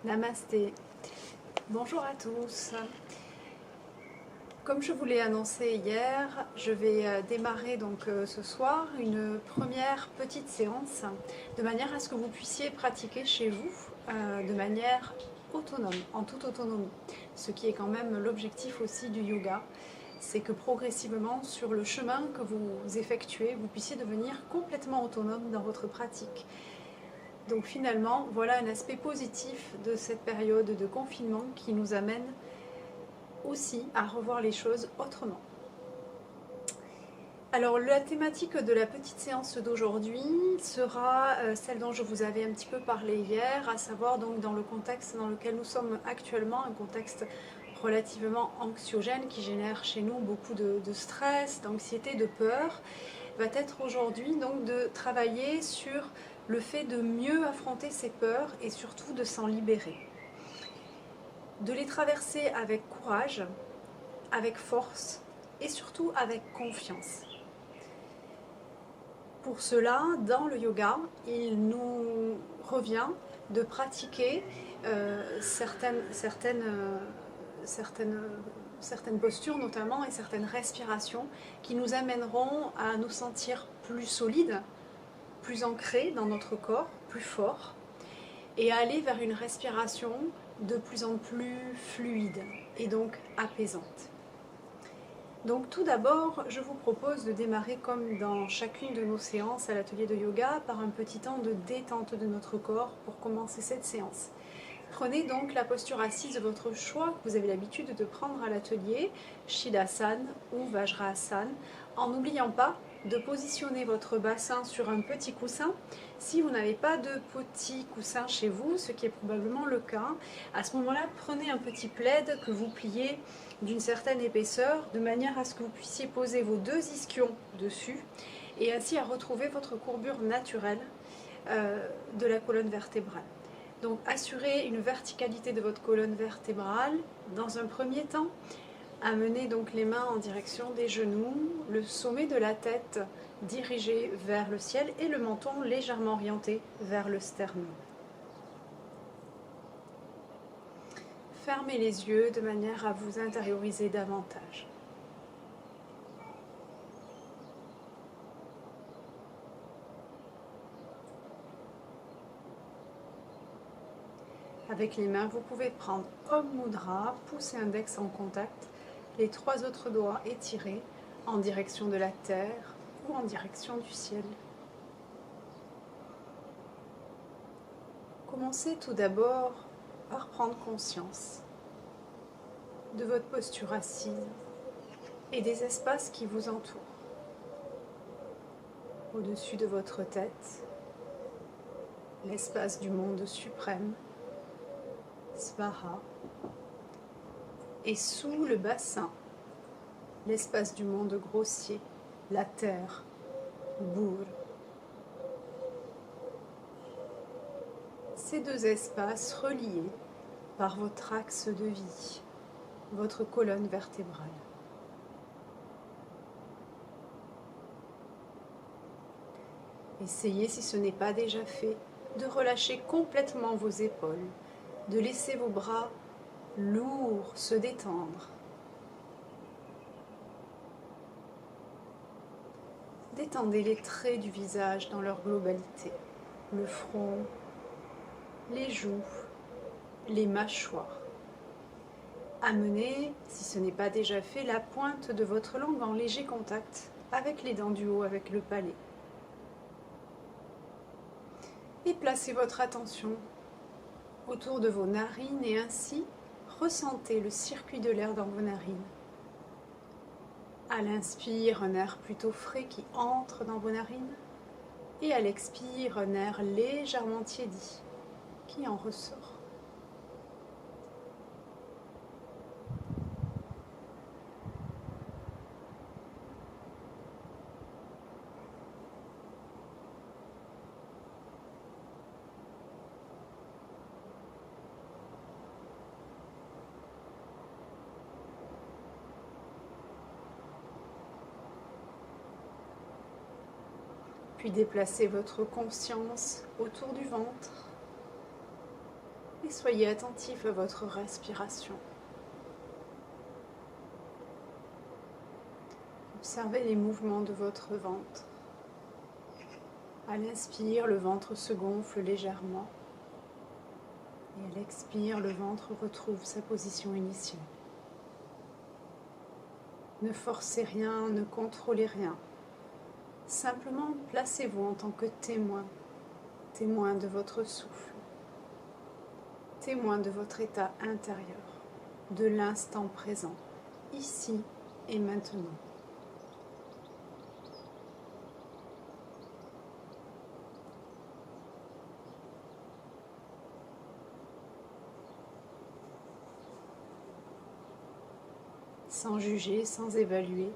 Namasté. Bonjour à tous. Comme je vous l'ai annoncé hier, je vais démarrer ce soir une première petite séance de manière à ce que vous puissiez pratiquer chez vous de manière autonome, en toute autonomie. Ce qui est quand même l'objectif aussi du yoga, c'est que progressivement sur le chemin que vous effectuez, vous puissiez devenir complètement autonome dans votre pratique. Donc finalement, voilà un aspect positif de cette période de confinement qui nous amène aussi à revoir les choses autrement. Alors la thématique de la petite séance d'aujourd'hui sera celle dont je vous avais un petit peu parlé hier, à savoir donc dans le contexte dans lequel nous sommes actuellement, un contexte relativement anxiogène qui génère chez nous beaucoup de stress, d'anxiété, de peur, va être aujourd'hui donc de travailler sur le fait de mieux affronter ces peurs et surtout de s'en libérer. De les traverser avec courage, avec force et surtout avec confiance. Pour cela, dans le yoga, il nous revient de pratiquer certaines postures notamment et certaines respirations qui nous amèneront à nous sentir plus solides, plus ancrés dans notre corps, plus forts, et à aller vers une respiration de plus en plus fluide et donc apaisante. Donc tout d'abord, je vous propose de démarrer comme dans chacune de nos séances à l'atelier de yoga par un petit temps de détente de notre corps pour commencer cette séance. Prenez donc la posture assise de votre choix que vous avez l'habitude de prendre à l'atelier, Shinasana ou Vajrasana, en n'oubliant pas de positionner votre bassin sur un petit coussin. Si vous n'avez pas de petit coussin chez vous, ce qui est probablement le cas, à ce moment-là, prenez un petit plaid que vous pliez d'une certaine épaisseur, de manière à ce que vous puissiez poser vos deux ischions dessus, et ainsi à retrouver votre courbure naturelle de la colonne vertébrale. Donc assurez une verticalité de votre colonne vertébrale dans un premier temps. Amenez donc les mains en direction des genoux, le sommet de la tête dirigé vers le ciel et le menton légèrement orienté vers le sternum. Fermez les yeux de manière à vous intérioriser davantage. Avec les mains, vous pouvez prendre Om Mudra, pouce et index en contact, les trois autres doigts étirés en direction de la terre ou en direction du ciel. Commencez tout d'abord par prendre conscience de votre posture assise et des espaces qui vous entourent. Au-dessus de votre tête, l'espace du monde suprême, Svara, et sous le bassin, l'espace du monde grossier, la terre, Bur. Ces deux espaces reliés par votre axe de vie, votre colonne vertébrale. Essayez, si ce n'est pas déjà fait, de relâcher complètement vos épaules, de laisser vos bras lourds se détendre. Détendez les traits du visage dans leur globalité, le front, les joues, les mâchoires. Amenez, si ce n'est pas déjà fait, la pointe de votre langue en léger contact avec les dents du haut, avec le palais. Et placez votre attention autour de vos narines et ainsi ressentez le circuit de l'air dans vos narines. À l'inspire, un air plutôt frais qui entre dans vos narines et à l'expire, un air légèrement tiédi qui en ressort. Puis déplacez votre conscience autour du ventre et soyez attentif à votre respiration. Observez les mouvements de votre ventre. À l'inspire, le ventre se gonfle légèrement. Et à l'expire, le ventre retrouve sa position initiale. Ne forcez rien, ne contrôlez rien. Simplement, placez-vous en tant que témoin, témoin de votre souffle, témoin de votre état intérieur, de l'instant présent, ici et maintenant. Sans juger, sans évaluer,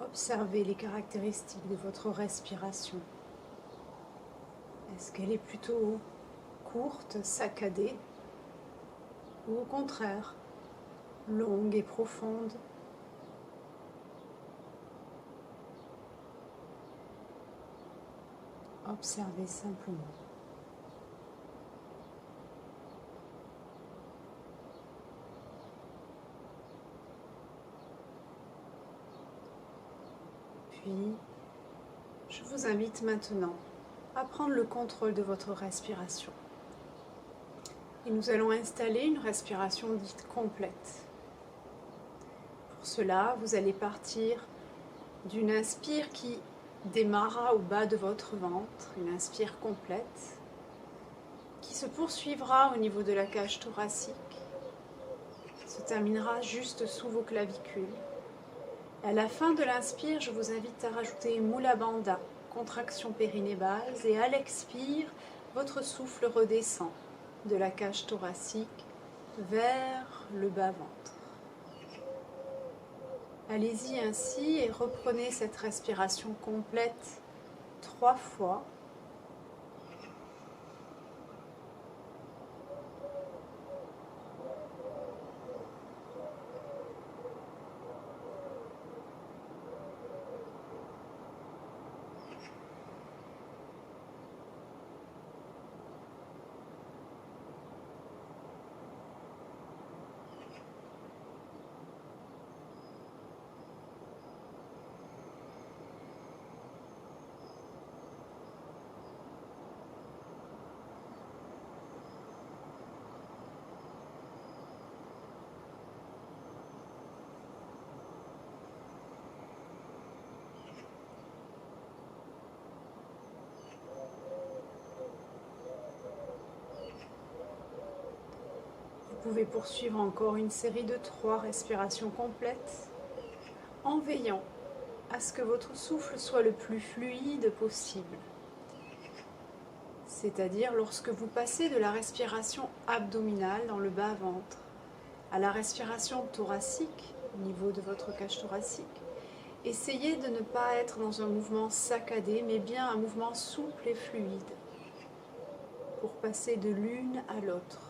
observez les caractéristiques de votre respiration. Est-ce qu'elle est plutôt courte, saccadée, ou au contraire, longue et profonde? Observez simplement. Puis, je vous invite maintenant à prendre le contrôle de votre respiration. Et nous allons installer une respiration dite complète. Pour cela, vous allez partir d'une inspire qui démarrera au bas de votre ventre, une inspire complète, qui se poursuivra au niveau de la cage thoracique, se terminera juste sous vos clavicules. À la fin de l'inspire, je vous invite à rajouter Mula Bandha, contraction périnée base, et à l'expire, votre souffle redescend de la cage thoracique vers le bas-ventre. Allez-y ainsi et reprenez cette respiration complète 3 fois. Vous pouvez poursuivre encore une série de 3 respirations complètes en veillant à ce que votre souffle soit le plus fluide possible. C'est-à-dire lorsque vous passez de la respiration abdominale dans le bas-ventre à la respiration thoracique au niveau de votre cage thoracique, essayez de ne pas être dans un mouvement saccadé mais bien un mouvement souple et fluide pour passer de l'une à l'autre.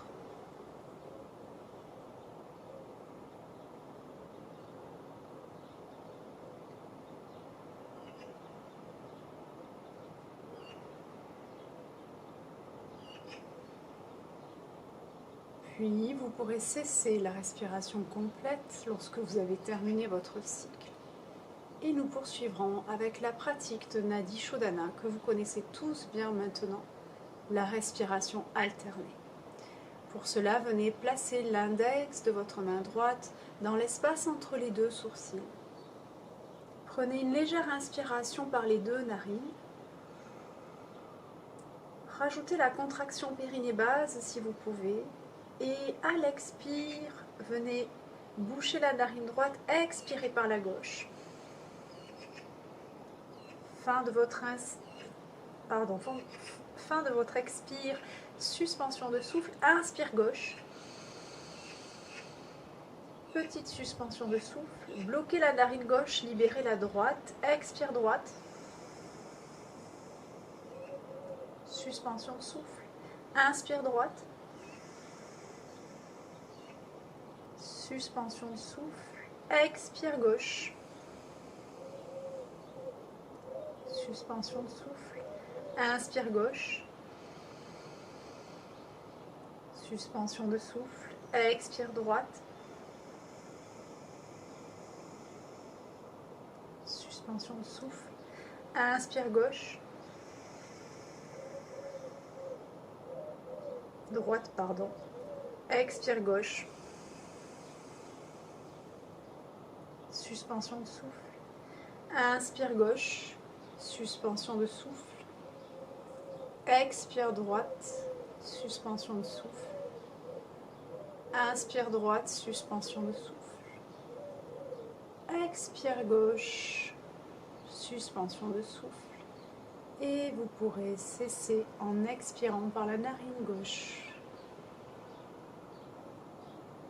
Puis, vous pourrez cesser la respiration complète lorsque vous avez terminé votre cycle. Et nous poursuivrons avec la pratique de Nadi Shodhana que vous connaissez tous bien maintenant, la respiration alternée. Pour cela, venez placer l'index de votre main droite dans l'espace entre les 2 sourcils. Prenez une légère inspiration par les 2 narines. Rajoutez la contraction périnée base si vous pouvez. Et à l'expire, venez boucher la narine droite, expirez par la gauche. Fin de votre expire, suspension de souffle, inspire gauche. Petite suspension de souffle, bloquez la narine gauche, libérez la droite, expire droite. Suspension de souffle, inspire droite. Suspension de souffle, expire gauche. Suspension de souffle, inspire gauche. Suspension de souffle. Expire droite. Suspension de souffle. Inspire gauche. Droite, pardon. Expire gauche. Suspension de souffle. Inspire gauche. Suspension de souffle. Expire droite. Suspension de souffle. Inspire droite. Suspension de souffle. Expire gauche. Suspension de souffle. Et vous pourrez cesser en expirant par la narine gauche.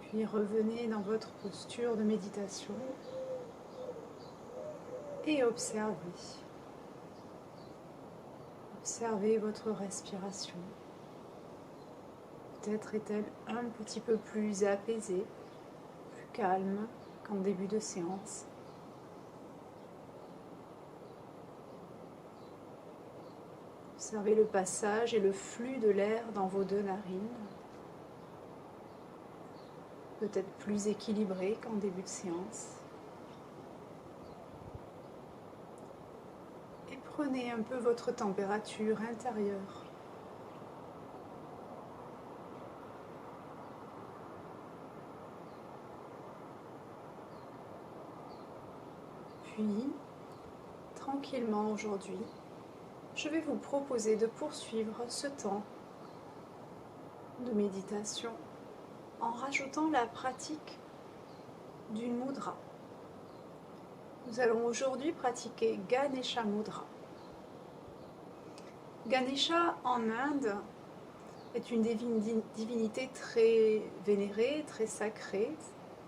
Puis revenez dans votre posture de méditation et observez. Observez votre respiration. Peut-être est-elle un petit peu plus apaisée, plus calme qu'en début de séance. Observez le passage et le flux de l'air dans vos deux narines. Peut-être plus équilibré qu'en début de séance. Et prenez un peu votre température intérieure. Puis, tranquillement aujourd'hui, je vais vous proposer de poursuivre ce temps de méditation en rajoutant la pratique d'une mudra. Nous allons aujourd'hui pratiquer Ganesha Mudra. Ganesha en Inde est une divinité très vénérée, très sacrée,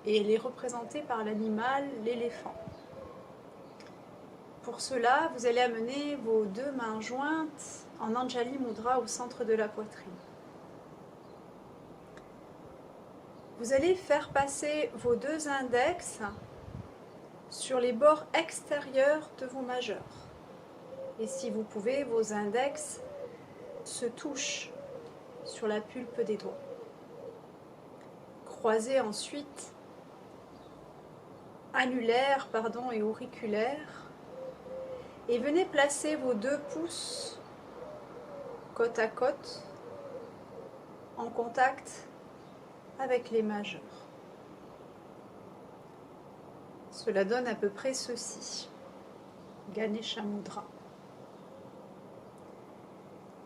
et elle est représentée par l'animal, l'éléphant. Pour cela, vous allez amener vos deux mains jointes en Anjali Mudra au centre de la poitrine. Vous allez faire passer vos deux index sur les bords extérieurs de vos majeurs. Et si vous pouvez, vos index se touchent sur la pulpe des doigts. Croisez ensuite annulaire, et auriculaire. Et venez placer vos deux pouces côte à côte en contact avec les majeurs. Cela donne à peu près ceci. Ganesha Mudra.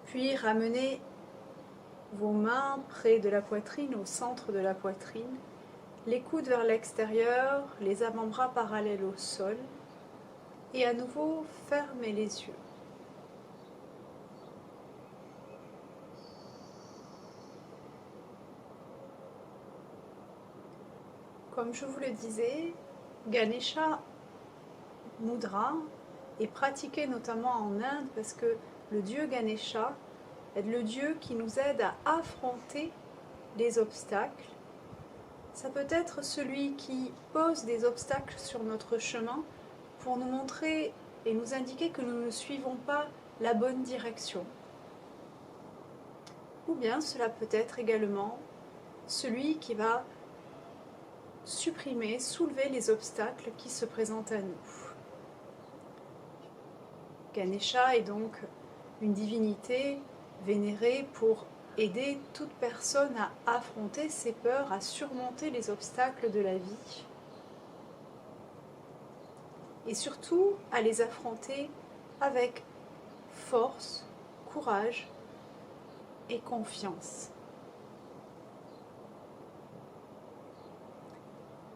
Puis ramenez vos mains près de la poitrine, au centre de la poitrine, les coudes vers l'extérieur, les avant-bras parallèles au sol, et à nouveau fermez les yeux. Comme je vous le disais, Ganesha Mudra est pratiqué notamment en Inde parce que le dieu Ganesha est le dieu qui nous aide à affronter les obstacles. Ça peut être celui qui pose des obstacles sur notre chemin pour nous montrer et nous indiquer que nous ne suivons pas la bonne direction. Ou bien cela peut être également celui qui va supprimer, soulever les obstacles qui se présentent à nous. Ganesha est donc une divinité vénérée pour aider toute personne à affronter ses peurs, à surmonter les obstacles de la vie et surtout à les affronter avec force, courage et confiance.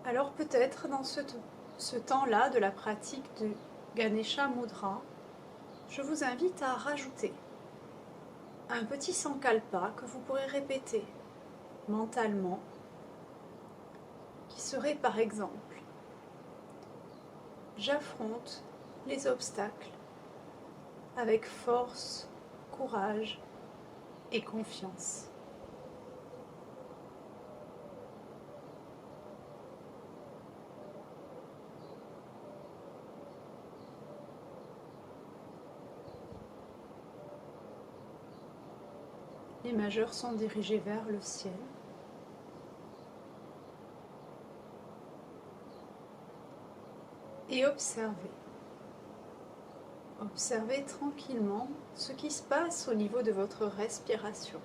Alors peut-être dans ce temps-là de la pratique de Ganesha Mudra, je vous invite à rajouter un petit sankalpa que vous pourrez répéter mentalement, qui serait par exemple « J'affronte les obstacles avec force, courage et confiance ». Les majeurs sont dirigés vers le ciel. Et observez. Observez tranquillement ce qui se passe au niveau de votre respiration.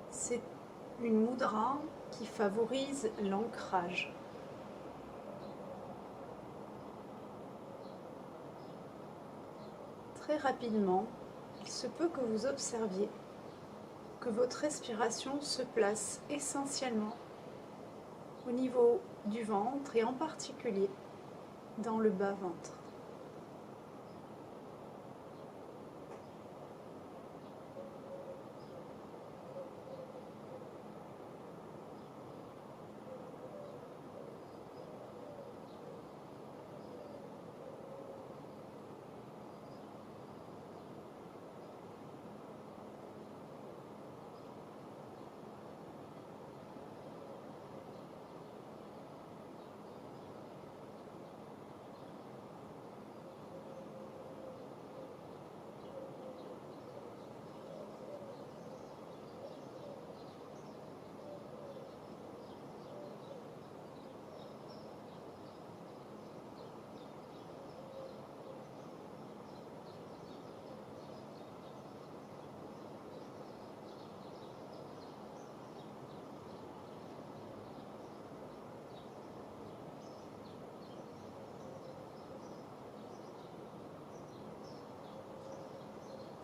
C'est une mudra qui favorise l'ancrage. Très rapidement, il se peut que vous observiez que votre respiration se place essentiellement au niveau du ventre et en particulier dans le bas-ventre.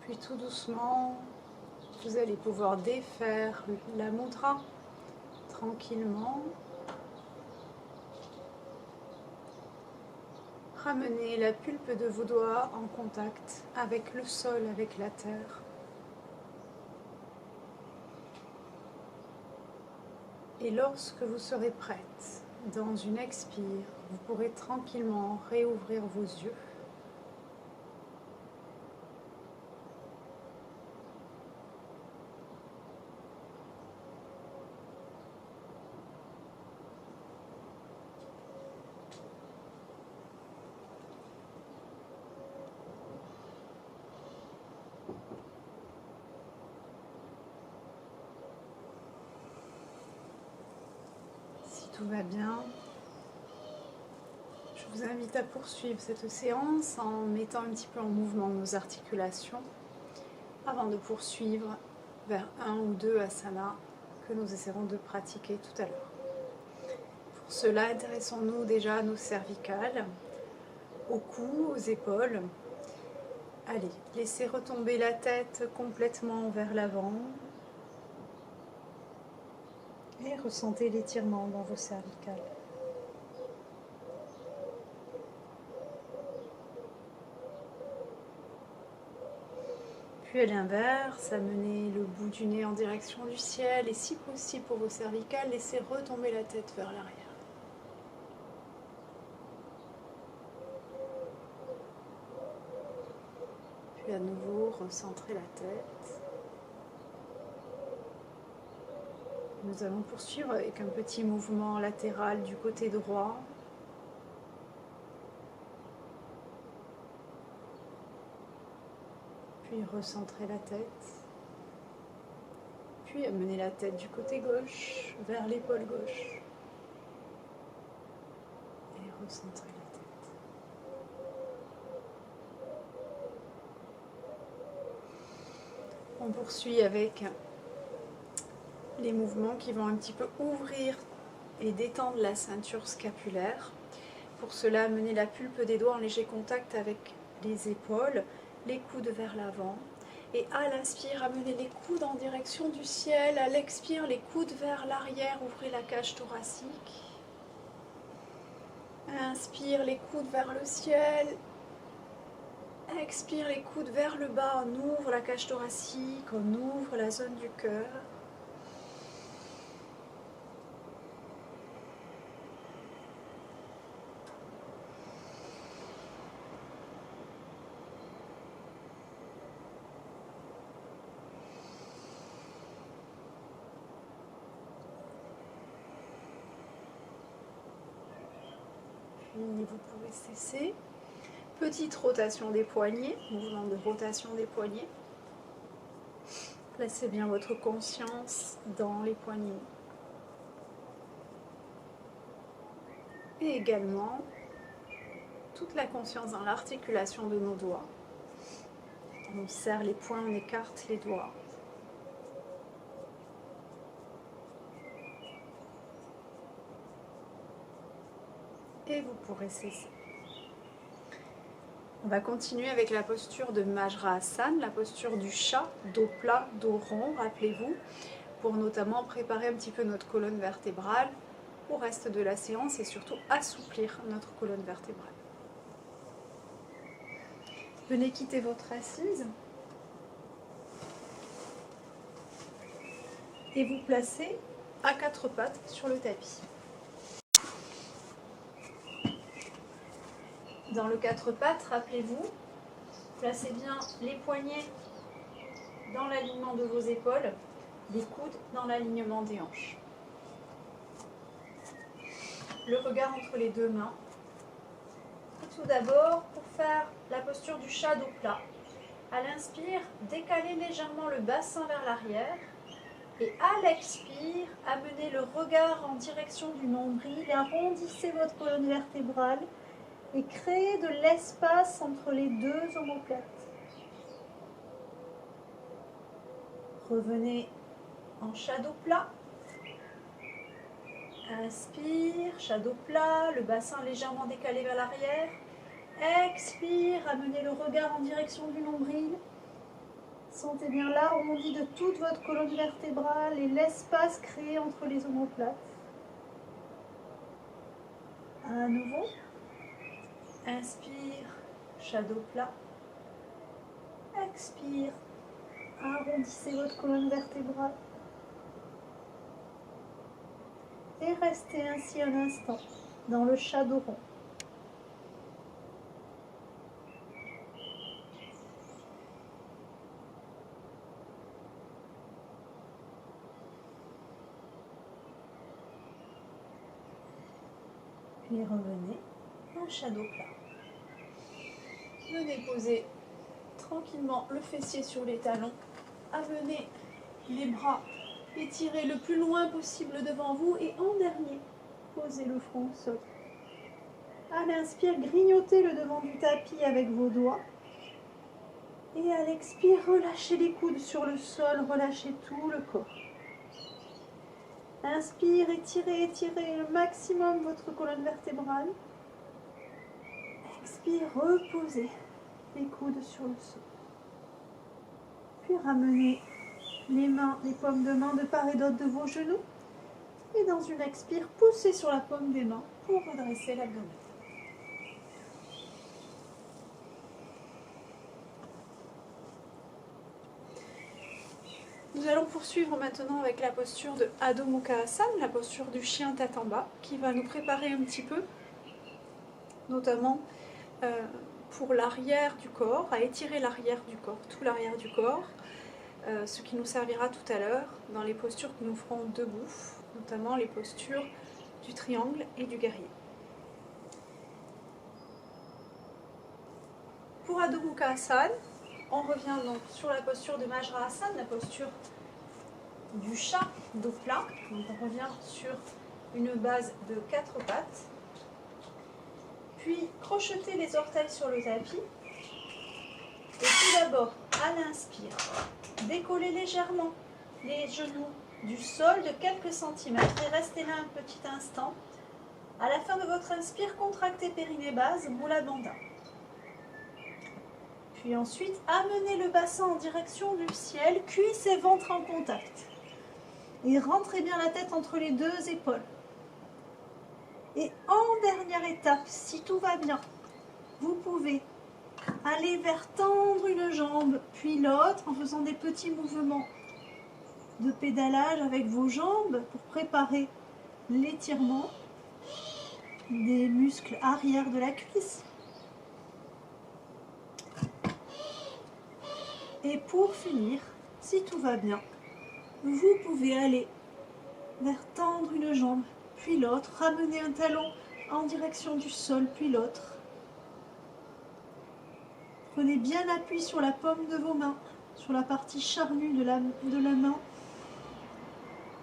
Puis tout doucement, vous allez pouvoir défaire la mudra tranquillement. Ramenez la pulpe de vos doigts en contact avec le sol, avec la terre. Et lorsque vous serez prête, dans une expire, vous pourrez tranquillement réouvrir vos yeux. Tout va bien. Je vous invite à poursuivre cette séance en mettant un petit peu en mouvement nos articulations avant de poursuivre vers un ou deux asanas que nous essaierons de pratiquer tout à l'heure. Pour cela, intéressons-nous déjà à nos cervicales, au cou, aux épaules. Allez, laissez retomber la tête complètement vers l'avant. Et ressentez l'étirement dans vos cervicales. Puis à l'inverse, amenez le bout du nez en direction du ciel et si possible pour vos cervicales, laissez retomber la tête vers l'arrière. Puis à nouveau, recentrez la tête. Nous allons poursuivre avec un petit mouvement latéral du côté droit. Puis recentrez la tête. Puis amenez la tête du côté gauche vers l'épaule gauche. Et recentrez la tête. On poursuit avec les mouvements qui vont un petit peu ouvrir et détendre la ceinture scapulaire. Pour cela, amenez la pulpe des doigts en léger contact avec les épaules, les coudes vers l'avant. Et à l'inspire, amenez les coudes en direction du ciel. À l'expire, les coudes vers l'arrière, ouvrez la cage thoracique. Inspire, les coudes vers le ciel. Expire, les coudes vers le bas. On ouvre la cage thoracique, on ouvre la zone du cœur. Et vous pouvez cesser. Petite rotation des poignets, mouvement de rotation des poignets. Placez bien votre conscience dans les poignets. Et également, toute la conscience dans l'articulation de nos doigts. On serre les poings, on écarte les doigts. Et vous pourrez cesser. On va continuer avec la posture de Vajrasana, la posture du chat, dos plat, dos rond, rappelez-vous, pour notamment préparer un petit peu notre colonne vertébrale au reste de la séance et surtout assouplir notre colonne vertébrale. Venez quitter votre assise et vous placez à quatre pattes sur le tapis. Dans le quatre pattes, rappelez-vous, placez bien les poignets dans l'alignement de vos épaules, les coudes dans l'alignement des hanches. Le regard entre les deux mains. Et tout d'abord, pour faire la posture du chat dos plat, à l'inspire, décalez légèrement le bassin vers l'arrière et à l'expire, amenez le regard en direction du nombril, arrondissez votre colonne vertébrale et créez de l'espace entre les deux omoplates. Revenez en chat dos plat. Inspire, chat dos plat, le bassin légèrement décalé vers l'arrière. Expire, amenez le regard en direction du nombril. Sentez bien l'arrondi de toute votre colonne vertébrale et l'espace créé entre les omoplates. À nouveau. Inspire, chat dos plat. Expire, arrondissez votre colonne vertébrale. Et restez ainsi un instant dans le chat dos rond. Puis revenez en chat dos plat. Venez poser tranquillement le fessier sur les talons. Amenez les bras étirés le plus loin possible devant vous et en dernier, posez le front au sol. À l'inspire, grignotez le devant du tapis avec vos doigts. Et à l'expire, relâchez les coudes sur le sol, relâchez tout le corps. Inspire, étirez le maximum votre colonne vertébrale. Expire, reposez les coudes sur le sol. Puis ramenez les mains, les paumes de main de part et d'autre de vos genoux. Et dans une expire, poussez sur la paume des mains pour redresser l'abdomen. Nous allons poursuivre maintenant avec la posture de Adho Mukha Asana, la posture du chien tête en bas, qui va nous préparer un petit peu, notamment pour l'arrière du corps, à étirer l'arrière du corps, tout l'arrière du corps, ce qui nous servira tout à l'heure dans les postures que nous ferons debout, notamment les postures du triangle et du guerrier. Pour Adho Mukha Asana, on revient donc sur la posture de Vajrasana, la posture du chat dos plat. Donc on revient sur une base de 4 pattes. Puis crochetez les orteils sur le tapis. Et tout d'abord, à l'inspire, décollez légèrement les genoux du sol de quelques centimètres et restez là un petit instant. À la fin de votre inspire, contractez périnée base, Mula Bandha. Puis ensuite, amenez le bassin en direction du ciel, cuisses et ventre en contact. Et rentrez bien la tête entre les deux épaules. Et en dernière étape, si tout va bien, vous pouvez aller vers tendre une jambe, puis l'autre, en faisant des petits mouvements de pédalage avec vos jambes pour préparer l'étirement des muscles arrière de la cuisse. Et pour finir, si tout va bien, vous pouvez aller vers tendre une jambe, puis l'autre, ramener un talon en direction du sol, puis l'autre. Prenez bien appui sur la paume de vos mains, sur la partie charnue de la main.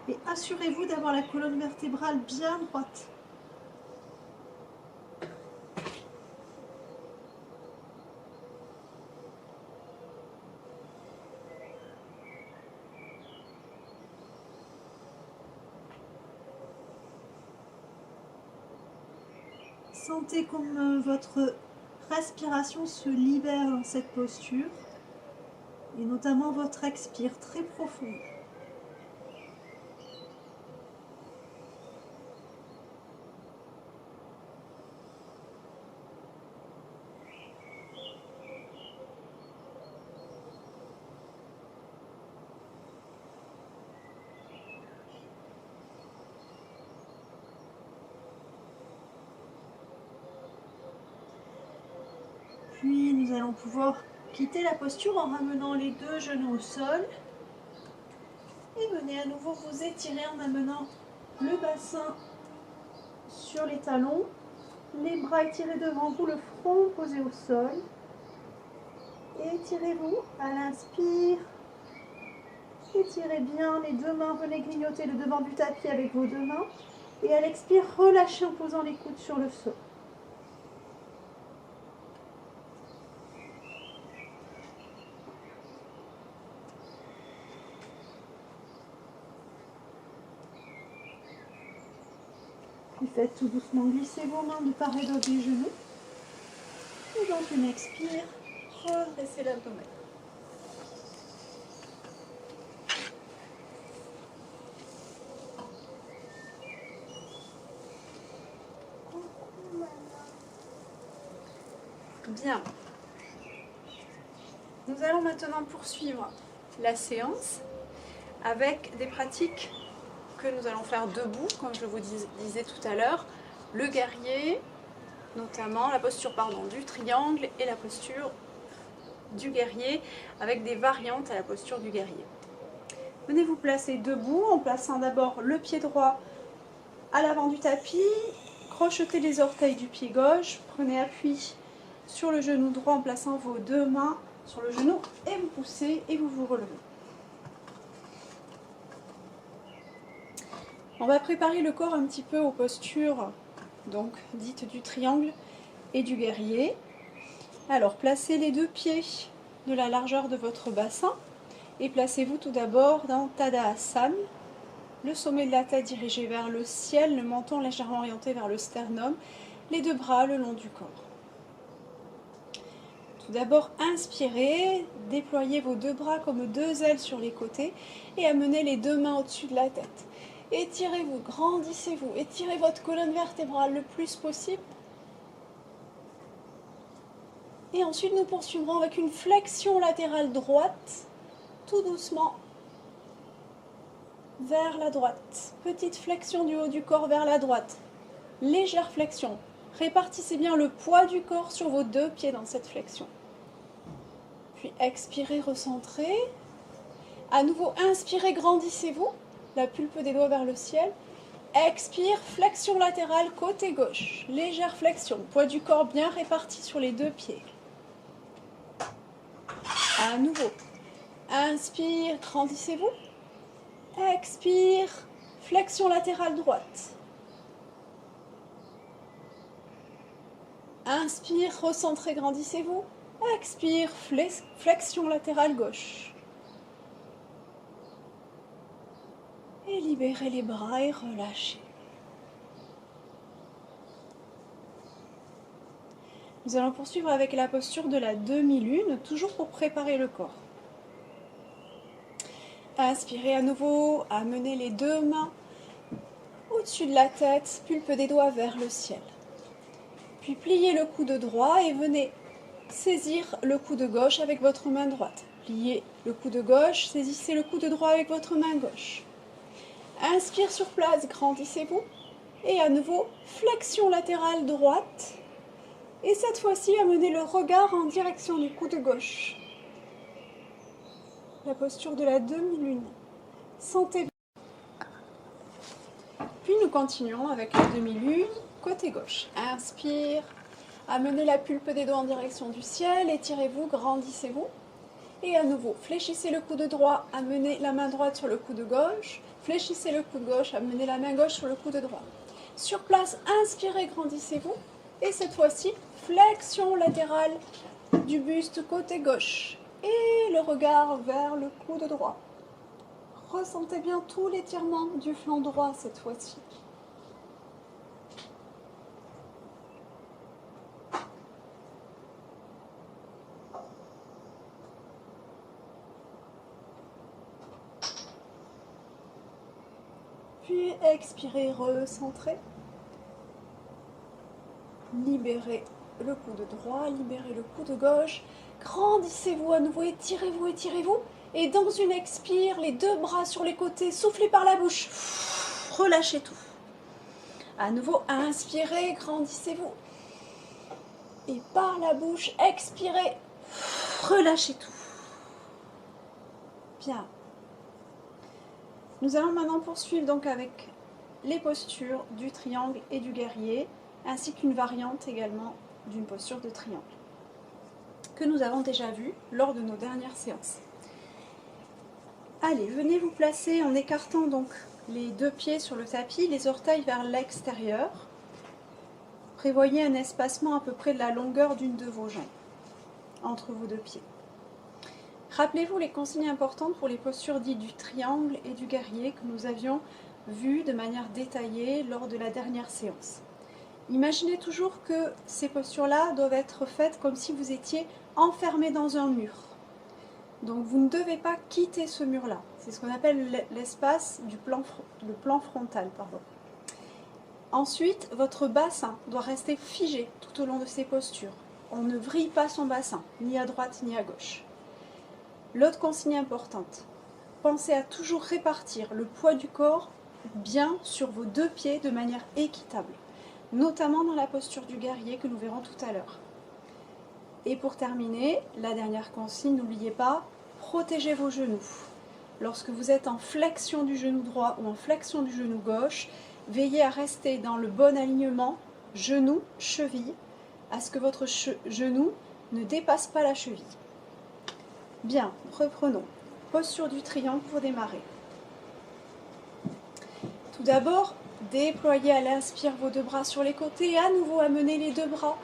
Et assurez-vous d'avoir la colonne vertébrale bien droite. Sentez comme votre respiration se libère dans cette posture, et notamment votre expire très profonde. Puis nous allons pouvoir quitter la posture en ramenant les deux genoux au sol. Et venez à nouveau vous étirer en amenant le bassin sur les talons, les bras étirés devant vous, le front posé au sol. Et étirez-vous à l'inspire. Étirez bien les deux mains, venez grignoter le devant du tapis avec vos deux mains. Et à l'expire, relâchez en posant les coudes sur le sol. Puis faites tout doucement glisser vos mains de part et d'autre des genoux. Et dans une expire, redressez l'abdomen. Bien. Nous allons maintenant poursuivre la séance avec des pratiques que nous allons faire debout, comme je vous disais tout à l'heure, le guerrier, notamment la posture du triangle et la posture du guerrier, avec des variantes à la posture du guerrier. Venez vous placer debout en plaçant d'abord le pied droit à l'avant du tapis, crochetez les orteils du pied gauche, prenez appui sur le genou droit en plaçant vos deux mains sur le genou et vous poussez et vous vous relevez. On va préparer le corps un petit peu aux postures donc dites du triangle et du guerrier. Alors placez les deux pieds de la largeur de votre bassin et placez-vous tout d'abord dans Tadasana, le sommet de la tête dirigé vers le ciel, le menton légèrement orienté vers le sternum, les deux bras le long du corps. Tout d'abord, inspirez, déployez vos deux bras comme deux ailes sur les côtés et amenez les deux mains au-dessus de la tête. Étirez-vous, grandissez-vous, étirez votre colonne vertébrale le plus possible. Et ensuite, nous poursuivrons avec une flexion latérale droite, tout doucement, vers la droite. Petite flexion du haut du corps vers la droite. Légère flexion. Répartissez bien le poids du corps sur vos deux pieds dans cette flexion. Puis expirez, recentrez. À nouveau, inspirez, grandissez-vous. La pulpe des doigts vers le ciel. Expire, flexion latérale côté gauche. Légère flexion. Poids du corps bien réparti sur les deux pieds. À nouveau. Inspire, grandissez-vous. Expire, flexion latérale droite. Inspire, recentrez, grandissez-vous. Expire, flexion latérale gauche. Et libérez les bras et relâchez. Nous allons poursuivre avec la posture de la demi-lune, toujours pour préparer le corps. Inspirez à nouveau, amenez les deux mains au-dessus de la tête, pulpe des doigts vers le ciel. Puis pliez le coude droit et venez saisir le coude gauche avec votre main droite. Pliez le coude gauche, saisissez le coude droit avec votre main gauche. Inspire sur place, grandissez-vous. Et à nouveau, flexion latérale droite. Et cette fois-ci, amenez le regard en direction du coude gauche. La posture de la demi-lune. Sentez. Puis nous continuons avec la demi-lune côté gauche. Inspire, amenez la pulpe des doigts en direction du ciel, étirez-vous, grandissez-vous. Et à nouveau, fléchissez le coude droit, amenez la main droite sur le coude gauche, fléchissez le coude gauche, amenez la main gauche sur le coude droit. Sur place, inspirez, grandissez-vous. Et cette fois-ci, flexion latérale du buste côté gauche. Et le regard vers le coude droit. Ressentez bien tout l'étirement du flanc droit cette fois-ci. Puis expirez, recentrez. Libérez le coude droit, libérez le coude gauche. Grandissez-vous à nouveau, étirez-vous, étirez-vous. Et dans une expire, les deux bras sur les côtés, soufflez par la bouche. Relâchez tout. À nouveau, inspirez, grandissez-vous. Et par la bouche, expirez, relâchez tout. Bien. Nous allons maintenant poursuivre donc avec les postures du triangle et du guerrier, ainsi qu'une variante également d'une posture de triangle, que nous avons déjà vue lors de nos dernières séances. Allez, venez vous placer en écartant donc les deux pieds sur le tapis, les orteils vers l'extérieur. Prévoyez un espacement à peu près de la longueur d'une de vos jambes entre vos deux pieds. Rappelez-vous les consignes importantes pour les postures dites du triangle et du guerrier que nous avions vues de manière détaillée lors de la dernière séance. Imaginez toujours que ces postures-là doivent être faites comme si vous étiez enfermé dans un mur. Donc vous ne devez pas quitter ce mur-là. C'est ce qu'on appelle l'espace du plan frontal. Ensuite, votre bassin doit rester figé tout au long de ces postures. On ne vrille pas son bassin, ni à droite ni à gauche. L'autre consigne importante, pensez à toujours répartir le poids du corps bien sur vos deux pieds de manière équitable, notamment dans la posture du guerrier que nous verrons tout à l'heure. Et pour terminer, la dernière consigne, n'oubliez pas, protégez vos genoux. Lorsque vous êtes en flexion du genou droit ou en flexion du genou gauche, veillez à rester dans le bon alignement, genou, cheville, à ce que votre genou ne dépasse pas la cheville. Bien, reprenons. Posture du triangle pour démarrer. Tout d'abord, déployez à l'inspire vos deux bras sur les côtés et à nouveau amenez les deux bras,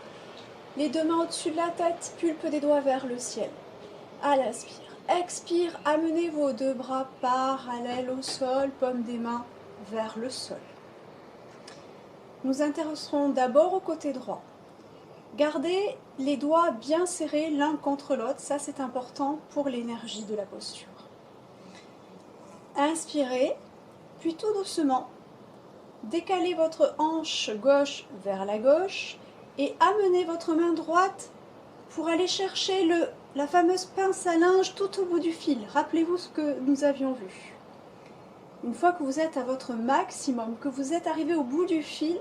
les deux mains au-dessus de la tête, pulpe des doigts vers le ciel. À l'inspire. Expire, amenez vos deux bras parallèles au sol, paume des mains vers le sol. Nous intéresserons d'abord au côté droit. Gardez les doigts bien serrés l'un contre l'autre, ça c'est important pour l'énergie de la posture. Inspirez, puis tout doucement, décalez votre hanche gauche vers la gauche et amenez votre main droite pour aller chercher la fameuse pince à linge tout au bout du fil. Rappelez-vous ce que nous avions vu. Une fois que vous êtes à votre maximum, que vous êtes arrivé au bout du fil,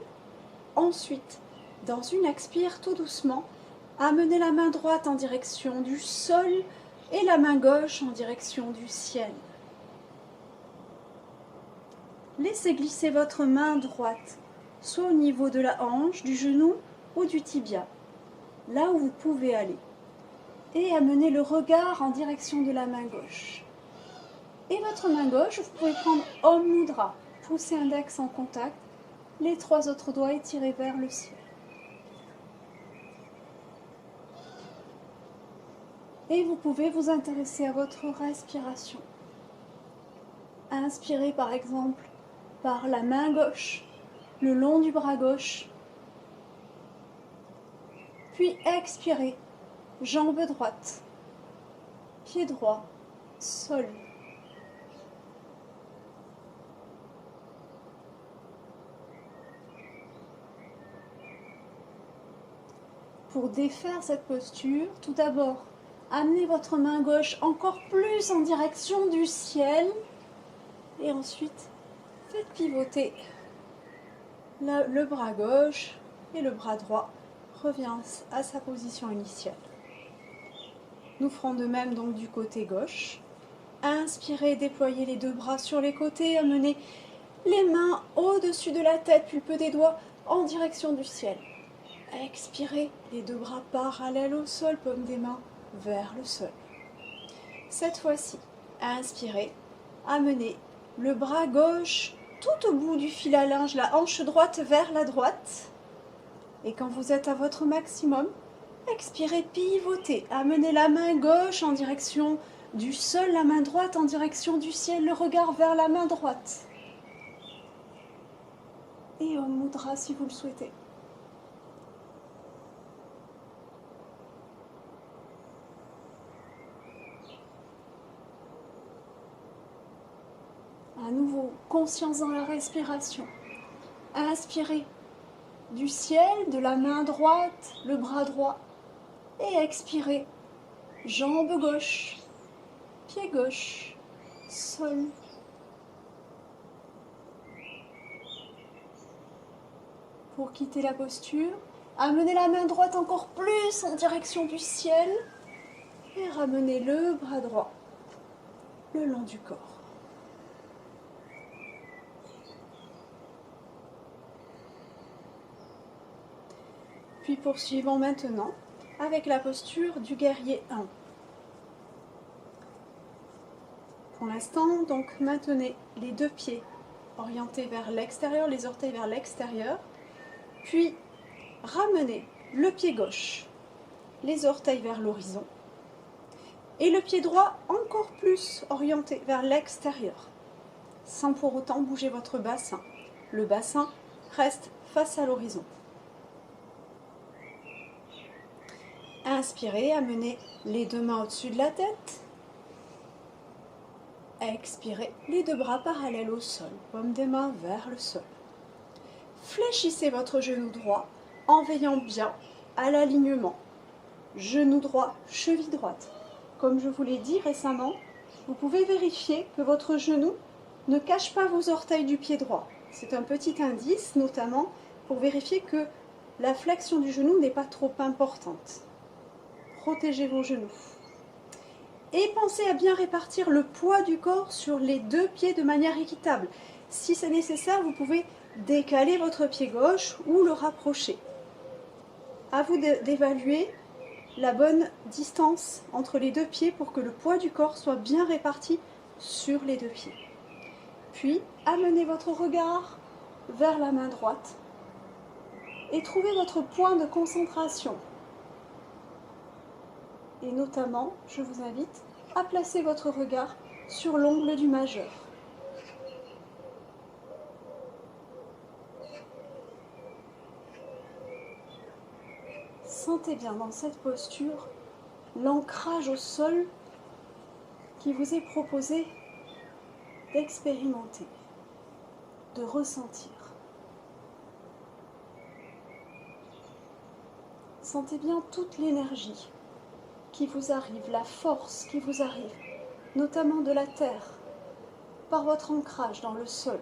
ensuite, dans une expire tout doucement, amenez la main droite en direction du sol et la main gauche en direction du ciel. Laissez glisser votre main droite, soit au niveau de la hanche, du genou ou du tibia, là où vous pouvez aller. Et amenez le regard en direction de la main gauche. Et votre main gauche, vous pouvez prendre Om Mudra, poussez index en contact, les trois autres doigts étirés vers le ciel. Et vous pouvez vous intéresser à votre respiration. Inspirez par exemple par la main gauche, le long du bras gauche. Puis expirez, jambe droite, pied droit, sol. Pour défaire cette posture, tout d'abord, amenez votre main gauche encore plus en direction du ciel et ensuite faites pivoter le bras gauche et le bras droit revient à sa position initiale. Nous ferons de même donc du côté gauche. Inspirez, déployez les deux bras sur les côtés, amenez les mains au-dessus de la tête, pulpe des doigts, en direction du ciel. Expirez, les deux bras parallèles au sol, paume des mains vers le sol. Cette fois-ci, inspirez, amenez le bras gauche tout au bout du fil à linge, la hanche droite vers la droite. Et quand vous êtes à votre maximum, expirez, pivotez, amenez la main gauche en direction du sol, la main droite en direction du ciel, le regard vers la main droite. Et Om Mudra si vous le souhaitez. À nouveau, conscience dans la respiration. Inspirez du ciel, de la main droite, le bras droit. Et expirez, jambe gauche, pied gauche, sol. Pour quitter la posture, amenez la main droite encore plus en direction du ciel et ramenez le bras droit le long du corps. Puis poursuivons maintenant avec la posture du guerrier 1. Pour l'instant, donc maintenez les deux pieds orientés vers l'extérieur, les orteils vers l'extérieur. Puis, ramenez le pied gauche, les orteils vers l'horizon, et le pied droit encore plus orienté vers l'extérieur, sans pour autant bouger votre bassin. Le bassin reste face à l'horizon. Inspirez, amenez les deux mains au-dessus de la tête. Expirez, les deux bras parallèles au sol, paume des mains vers le sol. Fléchissez votre genou droit en veillant bien à l'alignement. Genou droit, cheville droite. Comme je vous l'ai dit récemment, vous pouvez vérifier que votre genou ne cache pas vos orteils du pied droit. C'est un petit indice, notamment pour vérifier que la flexion du genou n'est pas trop importante. Protégez vos genoux. Et pensez à bien répartir le poids du corps sur les deux pieds de manière équitable. Si c'est nécessaire, vous pouvez décaler votre pied gauche ou le rapprocher. À vous d'évaluer la bonne distance entre les deux pieds pour que le poids du corps soit bien réparti sur les deux pieds. Puis, amenez votre regard vers la main droite et trouvez votre point de concentration. Et notamment, je vous invite à placer votre regard sur l'ongle du majeur. Sentez bien dans cette posture l'ancrage au sol qui vous est proposé d'expérimenter, de ressentir. Sentez bien toute l'énergie qui vous arrive, la force qui vous arrive, notamment de la terre, par votre ancrage dans le sol.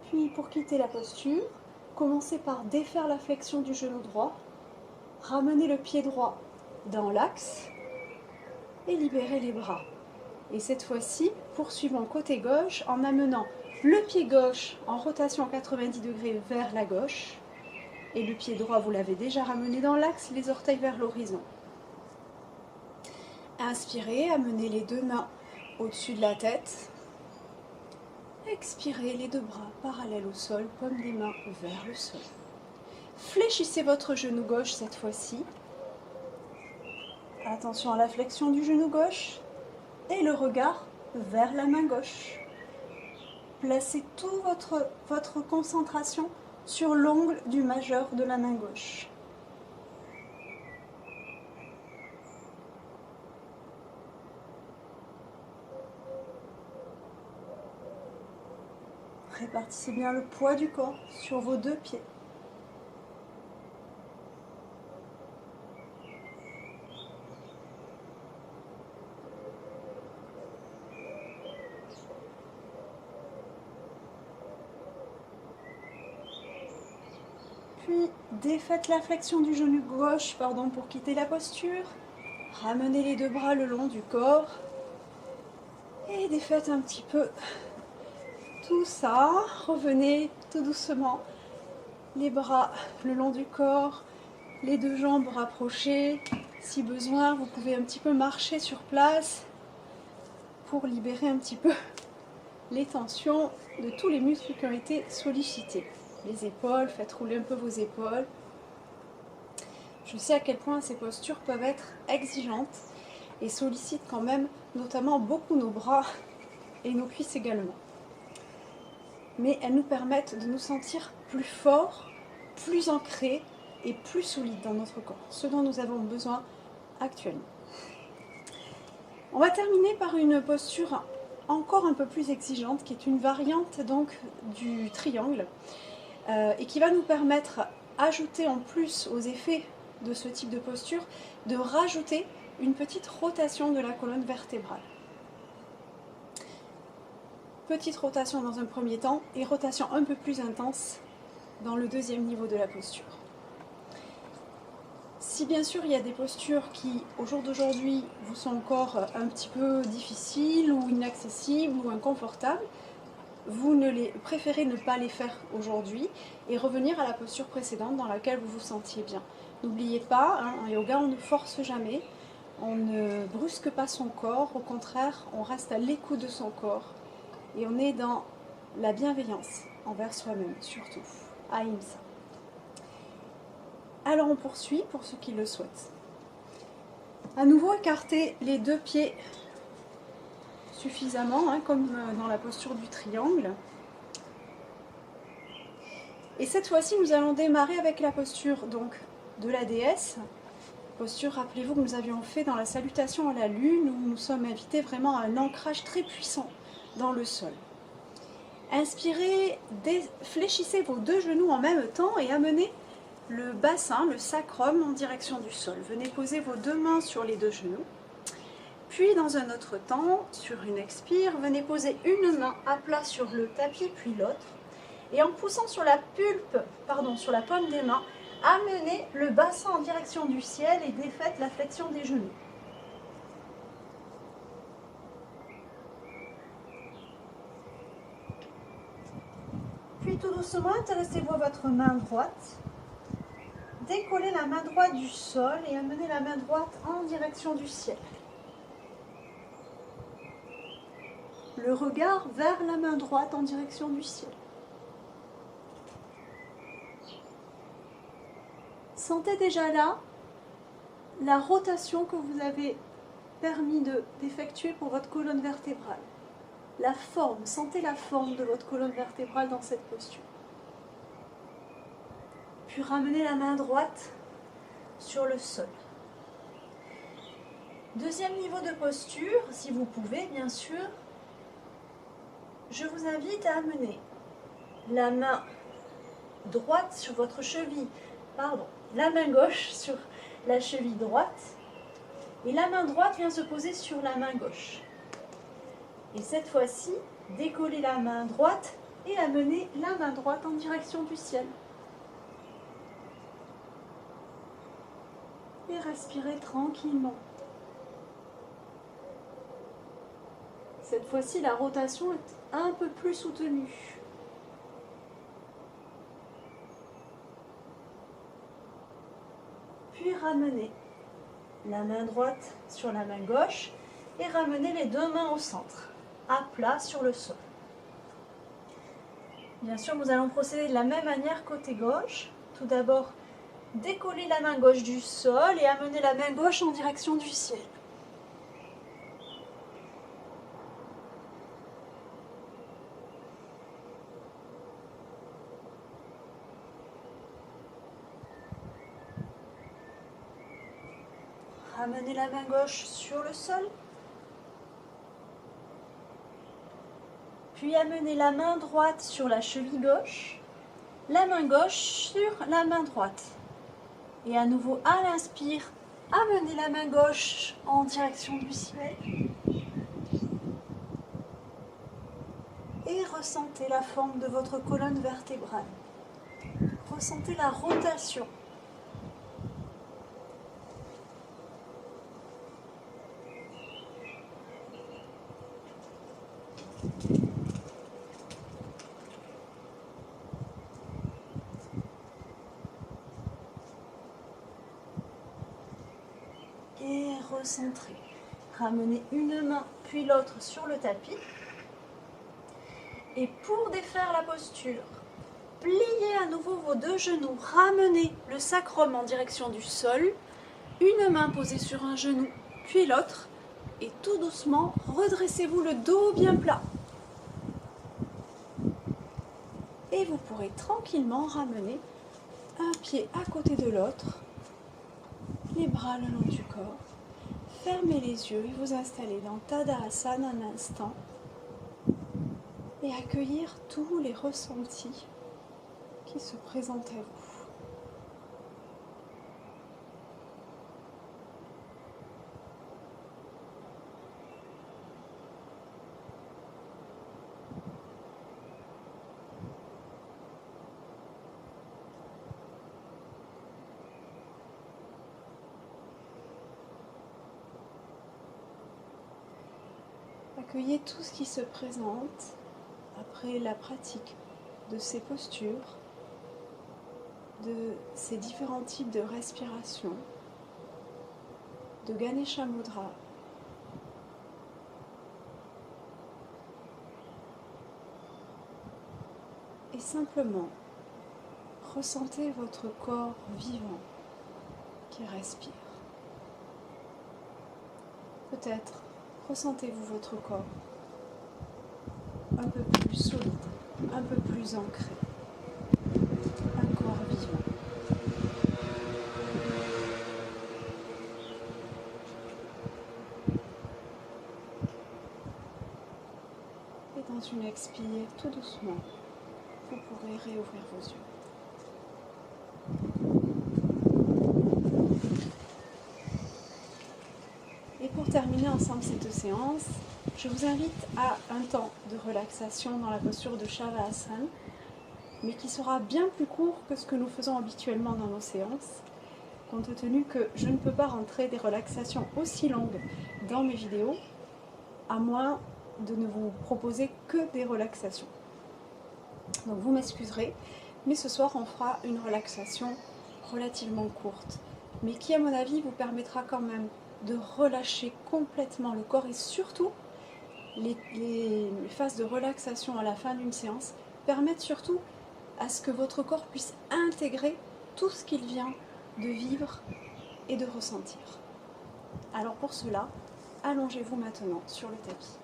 Puis, pour quitter la posture, commencez par défaire la flexion du genou droit, ramenez le pied droit dans l'axe et libérez les bras. Et cette fois-ci, poursuivons côté gauche en amenant le pied gauche en rotation à 90 degrés vers la gauche et le pied droit, vous l'avez déjà ramené dans l'axe, les orteils vers l'horizon. Inspirez, amenez les deux mains au-dessus de la tête. Expirez, les deux bras parallèles au sol, paume des mains vers le sol. Fléchissez votre genou gauche cette fois-ci. Attention à la flexion du genou gauche et le regard vers la main gauche. Placez toute votre concentration sur l'ongle du majeur de la main gauche. Répartissez bien le poids du corps sur vos deux pieds. Puis défaites la flexion du genou gauche pour quitter la posture. Ramenez les deux bras le long du corps et défaites un petit peu tout ça. Revenez tout doucement, les bras le long du corps, les deux jambes rapprochées. Si besoin, vous pouvez un petit peu marcher sur place pour libérer un petit peu les tensions de tous les muscles qui ont été sollicités. Les épaules, faites rouler un peu vos épaules. Je sais à quel point ces postures peuvent être exigeantes et sollicitent quand même notamment beaucoup nos bras et nos cuisses également. Mais elles nous permettent de nous sentir plus forts, plus ancrés et plus solides dans notre corps, ce dont nous avons besoin actuellement. On va terminer par une posture encore un peu plus exigeante, qui est une variante donc du triangle et qui va nous permettre, ajouter en plus aux effets de ce type de posture, de rajouter une petite rotation de la colonne vertébrale. Petite rotation dans un premier temps et rotation un peu plus intense dans le deuxième niveau de la posture. Si bien sûr il y a des postures qui au jour d'aujourd'hui vous sont encore un petit peu difficiles ou inaccessibles ou inconfortables, vous préférez ne pas les faire aujourd'hui et revenir à la posture précédente dans laquelle vous vous sentiez bien. N'oubliez pas, en yoga on ne force jamais, on ne brusque pas son corps, au contraire on reste à l'écoute de son corps et on est dans la bienveillance envers soi-même surtout, Ahimsa. Alors on poursuit pour ceux qui le souhaitent. À nouveau, écartez les deux pieds suffisamment, comme dans la posture du triangle. Et cette fois-ci, nous allons démarrer avec la posture donc, de la déesse. Posture, rappelez-vous, que nous avions fait dans la salutation à la lune, où nous sommes invités vraiment à un ancrage très puissant dans le sol. Inspirez, fléchissez vos deux genoux en même temps et amenez le bassin, le sacrum en direction du sol. Venez poser vos deux mains sur les deux genoux. Puis dans un autre temps, sur une expire, venez poser une main à plat sur le tapis, puis l'autre. Et en poussant sur la sur la paume des mains, amenez le bassin en direction du ciel et défaites la flexion des genoux. Puis tout doucement, intéressez-vous à votre main droite. Décollez la main droite du sol et amenez la main droite en direction du ciel. Le regard vers la main droite en direction du ciel. Sentez déjà là la rotation que vous avez permis d'effectuer pour votre colonne vertébrale. La forme, sentez la forme de votre colonne vertébrale dans cette posture. Puis ramenez la main droite sur le sol. Deuxième niveau de posture, si vous pouvez bien sûr, je vous invite à amener la main droite sur votre cheville, la main gauche sur la cheville droite et la main droite vient se poser sur la main gauche. Et cette fois-ci, décollez la main droite et amenez la main droite en direction du ciel. Et respirez tranquillement. Cette fois-ci, la rotation est un peu plus soutenue. Puis ramenez la main droite sur la main gauche et ramenez les deux mains au centre, à plat sur le sol. Bien sûr, nous allons procéder de la même manière côté gauche. Tout d'abord, décollez la main gauche du sol et amenez la main gauche en direction du ciel. Ramenez la main gauche sur le sol. Puis amenez la main droite sur la cheville gauche, la main gauche sur la main droite. Et à nouveau, à l'inspire, amenez la main gauche en direction du ciel. Et ressentez la forme de votre colonne vertébrale. Ressentez la rotation. Et recentrez. Ramenez une main puis l'autre sur le tapis. Et pour défaire la posture, pliez à nouveau vos deux genoux, ramenez le sacrum en direction du sol, une main posée sur un genou, puis l'autre, et tout doucement, redressez-vous le dos bien plat. Et vous pourrez tranquillement ramener un pied à côté de l'autre, les bras le long du corps, fermez les yeux et vous installez dans Tadasana un instant, et accueillir tous les ressentis qui se présentent à vous. Accueillez tout ce qui se présente après la pratique de ces postures, de ces différents types de respiration, de Ganesha Mudra. Et simplement, ressentez votre corps vivant qui respire. Peut-être ressentez-vous votre corps un peu plus solide, un peu plus ancré, un corps vivant. Et dans une expire, tout doucement, vous pourrez réouvrir vos yeux. Et pour terminer ensemble cette séance, je vous invite à un temps de relaxation dans la posture de Shavasana, mais qui sera bien plus court que ce que nous faisons habituellement dans nos séances, compte tenu que je ne peux pas rentrer des relaxations aussi longues dans mes vidéos, à moins de ne vous proposer que des relaxations. Donc vous m'excuserez, mais ce soir on fera une relaxation relativement courte, mais qui à mon avis vous permettra quand même de relâcher complètement le corps, et surtout les phases de relaxation à la fin d'une séance permettent surtout à ce que votre corps puisse intégrer tout ce qu'il vient de vivre et de ressentir. Alors pour cela, allongez-vous maintenant sur le tapis.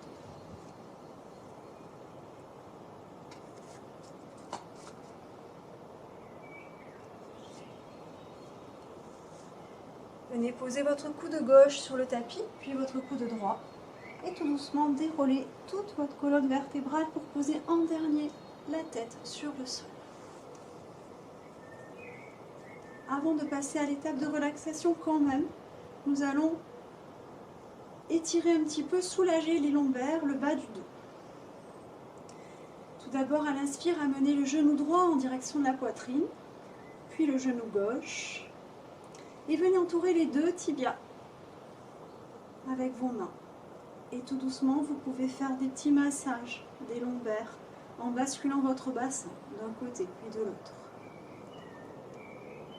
Venez poser votre coude gauche sur le tapis, puis votre coude droit. Et tout doucement déroulez toute votre colonne vertébrale pour poser en dernier la tête sur le sol. Avant de passer à l'étape de relaxation quand même, nous allons étirer un petit peu, soulager les lombaires, le bas du dos. Tout d'abord, à l'inspire, amenez le genou droit en direction de la poitrine, puis le genou gauche. Et venez entourer les deux tibias avec vos mains. Et tout doucement, vous pouvez faire des petits massages des lombaires en basculant votre bassin d'un côté puis de l'autre.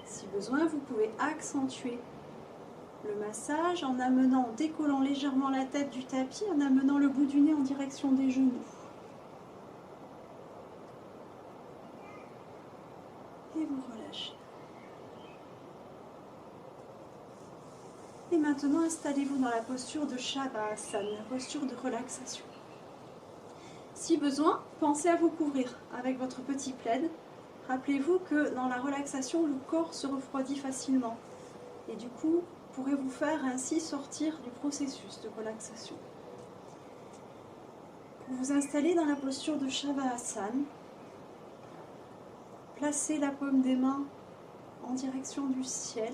Si besoin, vous pouvez accentuer le massage en amenant, décollant légèrement la tête du tapis, en amenant le bout du nez en direction des genoux. Et vous relâchez. Et maintenant, installez-vous dans la posture de Shavasana, la posture de relaxation. Si besoin, pensez à vous couvrir avec votre petit plaid. Rappelez-vous que dans la relaxation, le corps se refroidit facilement. Et du coup, pourrez vous faire ainsi sortir du processus de relaxation. Pour vous installer dans la posture de Shavasana, placez la paume des mains en direction du ciel,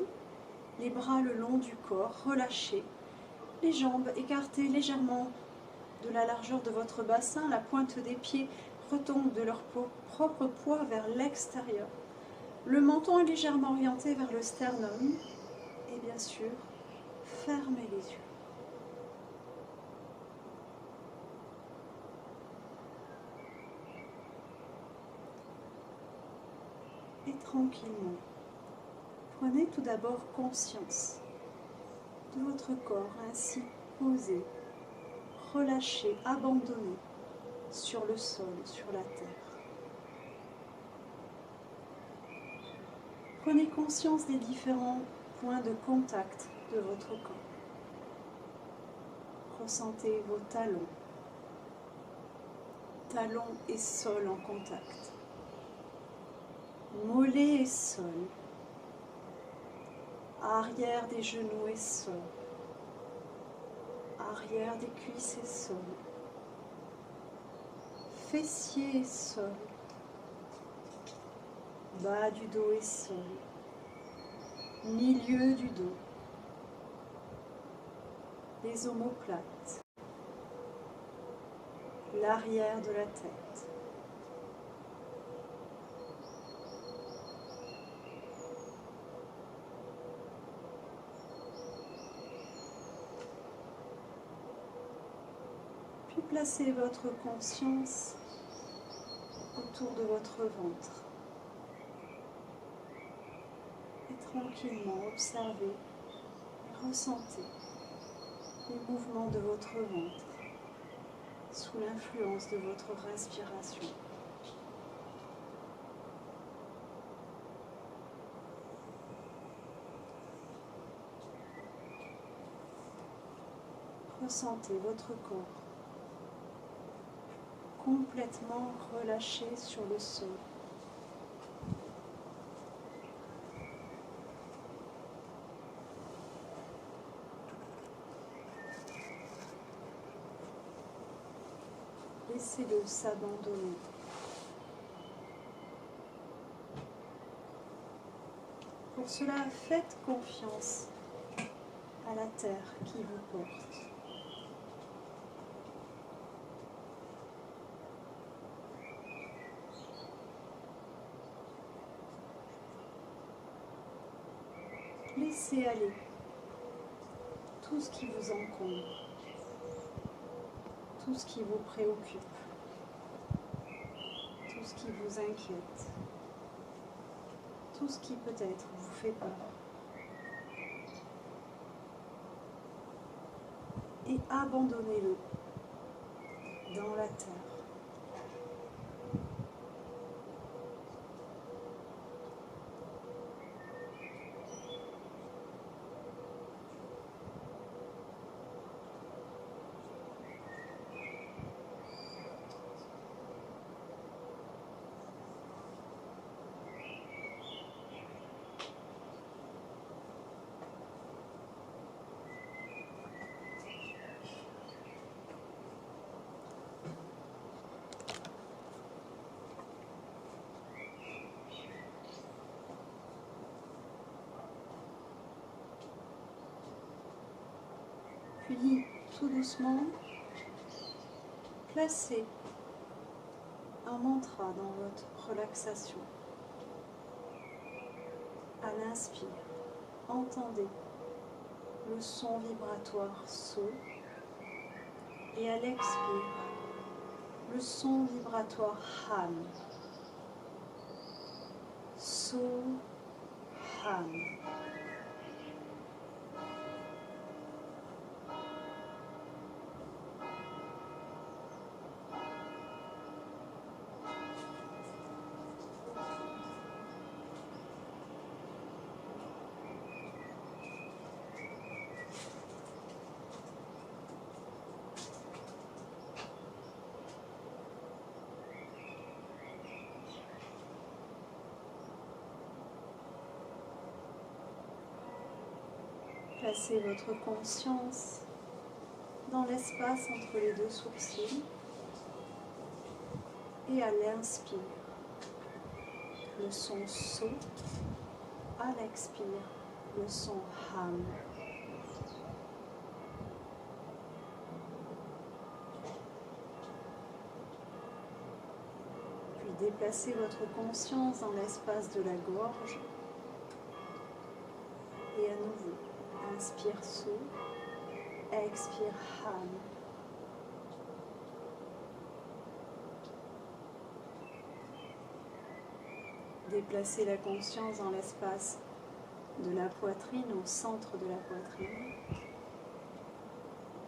les bras le long du corps, relâchez, les jambes écartées légèrement de la largeur de votre bassin, la pointe des pieds retombe de leur propre poids vers l'extérieur. Le menton est légèrement orienté vers le sternum et bien sûr, fermez les yeux. tranquillement, prenez tout d'abord conscience de votre corps ainsi posé, relâché, abandonné sur le sol, sur la terre. Prenez conscience des différents points de contact de votre corps. Ressentez vos talons, talons et sol en contact, mollets et sol, arrière des genoux et sol, arrière des cuisses et sol, fessiers et sol, bas du dos et sol, milieu du dos, les omoplates, l'arrière de la tête. Puis placez votre conscience autour de votre ventre et tranquillement observez et ressentez les mouvements de votre ventre sous l'influence de votre respiration. Ressentez votre corps complètement relâché sur le sol. Laissez-le s'abandonner. Pour cela, faites confiance à la terre qui vous porte. Laissez aller tout ce qui vous encombre, tout ce qui vous préoccupe, tout ce qui vous inquiète, tout ce qui peut-être vous fait peur. Et abandonnez-le dans la terre. Puis, tout doucement, placez un mantra dans votre relaxation. À l'inspire, entendez le son vibratoire So, et à l'expire, le son vibratoire Ham. So, Ham. Placez votre conscience dans l'espace entre les deux sourcils et à l'inspire, le son So, à l'expire, le son Ham. Puis déplacez votre conscience dans l'espace de la gorge et à nouveau. Inspire So, expire Ham. Déplacez la conscience dans l'espace de la poitrine, au centre de la poitrine.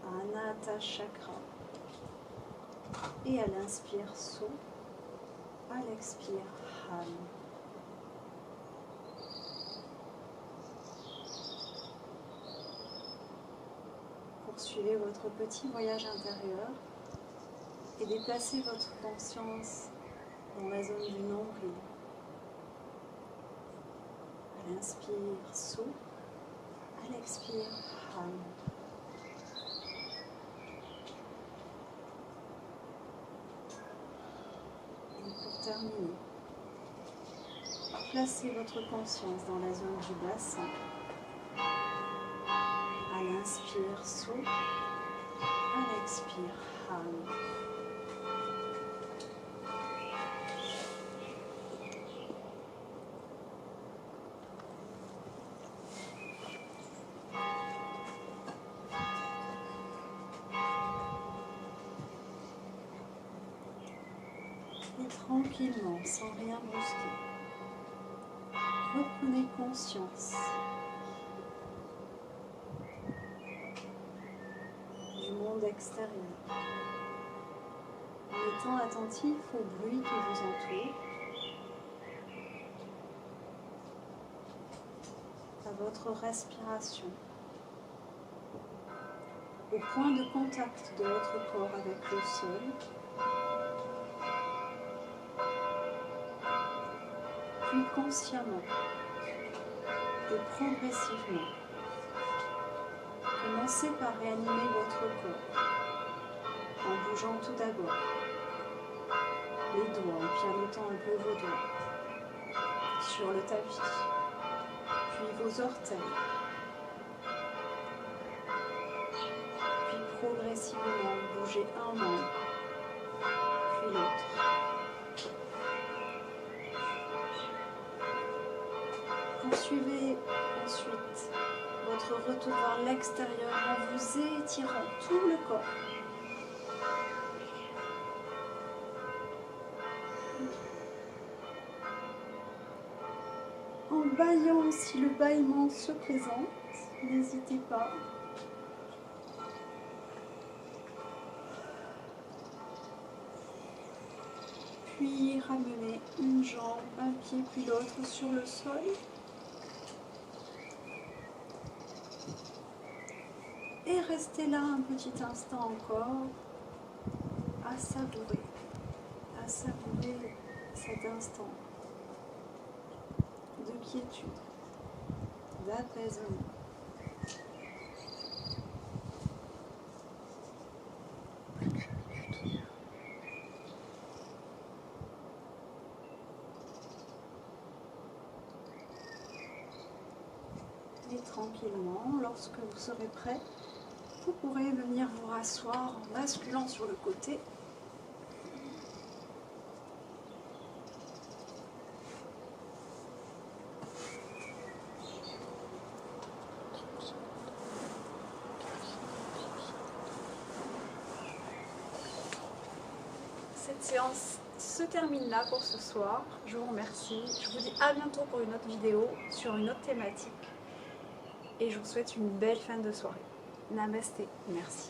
Anahata Chakra. Et à l'inspire, So. À l'expire, Ham. Poursuivez votre petit voyage intérieur et déplacez votre conscience dans la zone du nombril. À l'inspire, So. À l'expire, Ham. Terminé. Placez votre conscience dans la zone du bassin. À l'inspire, So. À l'expire, Ham. Et tranquillement, sans rien brusquer, reprenez conscience du monde extérieur, en étant attentif au bruit qui vous entoure, à votre respiration, au point de contact de votre corps avec le sol. Puis consciemment et progressivement, commencez par réanimer votre corps en bougeant tout d'abord les doigts, en pianotant un peu vos doigts sur le tapis, puis vos orteils, puis progressivement bougez un membre, puis l'autre. Poursuivez ensuite votre retour vers l'extérieur en vous étirant tout le corps. En bâillant si le bâillement se présente, n'hésitez pas. Puis ramenez une jambe, un pied puis l'autre sur le sol. Et restez là un petit instant encore à savourer cet instant de quiétude, d'apaisement. Et tranquillement, lorsque vous serez prêt, vous pourrez venir vous rasseoir en basculant sur le côté. Cette séance se termine là pour ce soir. Je vous remercie. Je vous dis à bientôt pour une autre vidéo sur une autre thématique. Et je vous souhaite une belle fin de soirée. Namasté. Merci.